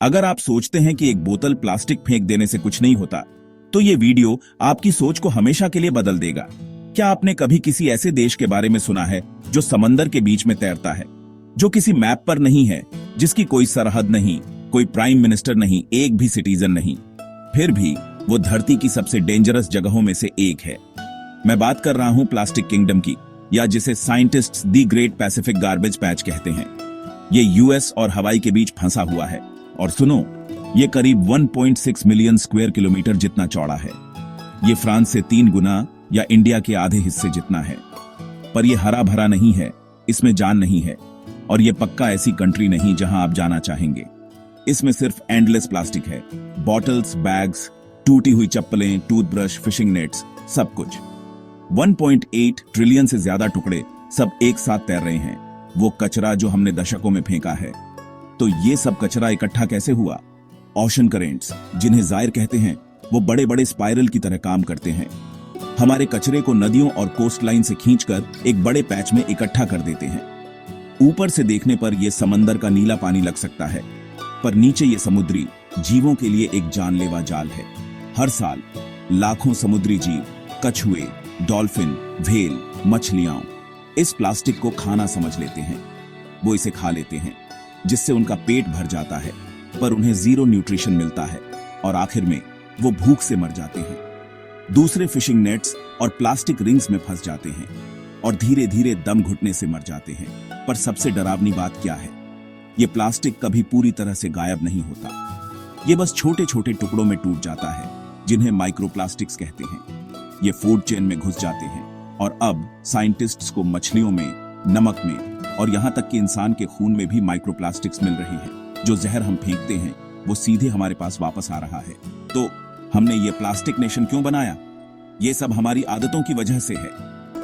अगर आप सोचते हैं कि एक बोतल प्लास्टिक फेंक देने से कुछ नहीं होता, तो ये वीडियो आपकी सोच को हमेशा के लिए बदल देगा। क्या आपने कभी किसी ऐसे देश के बारे में सुना है जो समंदर के बीच में तैरता है, जो किसी मैप पर नहीं है, जिसकी कोई सरहद नहीं, कोई प्राइम मिनिस्टर नहीं, एक भी सिटीजन नहीं, फिर भी वो धरती की सबसे डेंजरस जगहों में से एक है? मैं बात कर रहा हूं प्लास्टिक किंगडम की, या जिसे scientists the great Pacific garbage patch कहते हैं। ये यूएस और हवाई के बीच फंसा हुआ है, और सुनो, ये करीब 1.6 मिलियन स्क्वायर किलोमीटर जितना चौड़ा है। ये फ्रांस से 3 गुना या इंडिया के आधे हिस्से जितना है। पर ये हरा भरा नहीं है, इसमें जान नहीं है, और ये पक्का ऐसी कंट्री नहीं जहां आप जाना चाहेंगे। इसमें सिर्फ एंडलेस प्लास्टिक है, बॉटल्स, बैग्स, टूटी हुई चप्पलें, टूथब्रश, फिशिंग नेट्स, सब कुछ। 1.8 ट्रिलियन से ज्यादा टुकड़े सब एक साथ तैर रहे हैं, वो कचरा जो हमने दशकों में फेंका है। तो ये सब कचरा इकट्ठा कैसे हुआ? ओशन करेंट्स, जिन्हें जायर कहते हैं, वो बड़े बड़े स्पाइरल की तरह काम करते हैं। हमारे कचरे को नदियों और कोस्टलाइन से खींचकर एक बड़े पैच में इकट्ठा कर देते हैं। ऊपर से देखने पर यह समंदर का नीला पानी लग सकता है, पर नीचे ये समुद्री जीवों के लिए एक जानलेवा जाल है। हर साल लाखों समुद्री जीव, कछुए, डॉल्फिन, व्हेल, मछलियां इस प्लास्टिक को खाना समझ लेते हैं। वो इसे खा लेते हैं, जिससे उनका पेट भर जाता है, पर उन्हें जीरो न्यूट्रिशन मिलता है, और आखिर में वो भूख से मर जाते हैं। दूसरे फिशिंग नेट्स और प्लास्टिक रिंग्स में फंस जाते हैं, और धीरे धीरे दम घुटने से मर जाते हैं। पर सबसे डरावनी बात क्या है? ये प्लास्टिक कभी पूरी तरह से गायब नहीं होता। ये बस छोटे छोटे टुकड़ों में टूट जाता है, जिन्हें माइक्रोप्लास्टिक्स कहते हैं। ये फूड चेन में घुस जाते हैं, और अब साइंटिस्ट्स को मछलियों में, नमक में, और यहां तक कि इंसान के खून में भी माइक्रोप्लास्टिक्स मिल रही हैं। जो जहर हम फेंकते हैं वो सीधे हमारे पास वापस आ रहा है। तो हमने ये प्लास्टिक नेशन क्यों बनाया? ये सब हमारी आदतों की वजह से है।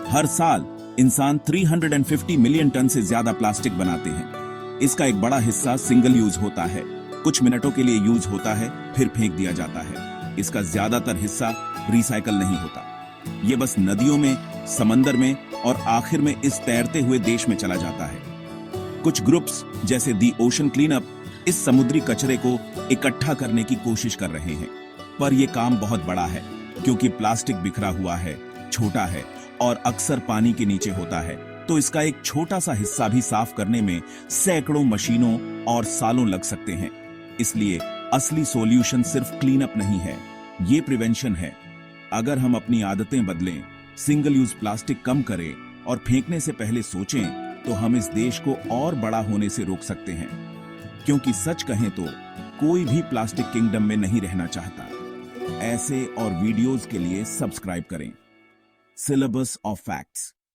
हर साल इंसान 350 मिलियन टन से ज्यादा प्लास्टिक बनाते हैं। इसका एक बड़ा हिस्सा सिंगल यूज होता है, कुछ मिनटों के लिए यूज होता है, फिर फेंक दिया जाता है। इसका ज्यादातर हिस्सा रिसाइकल नहीं होता। ये बस नदियों में, समंदर में, और आखिर में इस तैरते हुए देश में चला जाता है। कुछ ग्रुप्स जैसे दी ओशन क्लीनअप इस समुद्री कचरे को इकट्ठा करने की कोशिश कर रहे हैं, पर यह काम बहुत बड़ा है, क्योंकि प्लास्टिक बिखरा हुआ है, छोटा है, और अक्सर पानी के नीचे होता है। तो इसका एक छोटा सा हिस्सा भी साफ करने में सैकड़ों मशीनों और सालों लग सकते हैं। इसलिए असली सॉल्यूशन सिर्फ क्लीनअप नहीं है, ये प्रिवेंशन है। अगर हम अपनी आदतें बदलें, सिंगल यूज प्लास्टिक कम करें, और फेंकने से पहले सोचें, तो हम इस देश को और बड़ा होने से रोक सकते हैं। क्योंकि सच कहें तो कोई भी प्लास्टिक किंगडम में नहीं रहना चाहता। ऐसे और वीडियोस के लिए सब्सक्राइब करें। Syllabus of facts.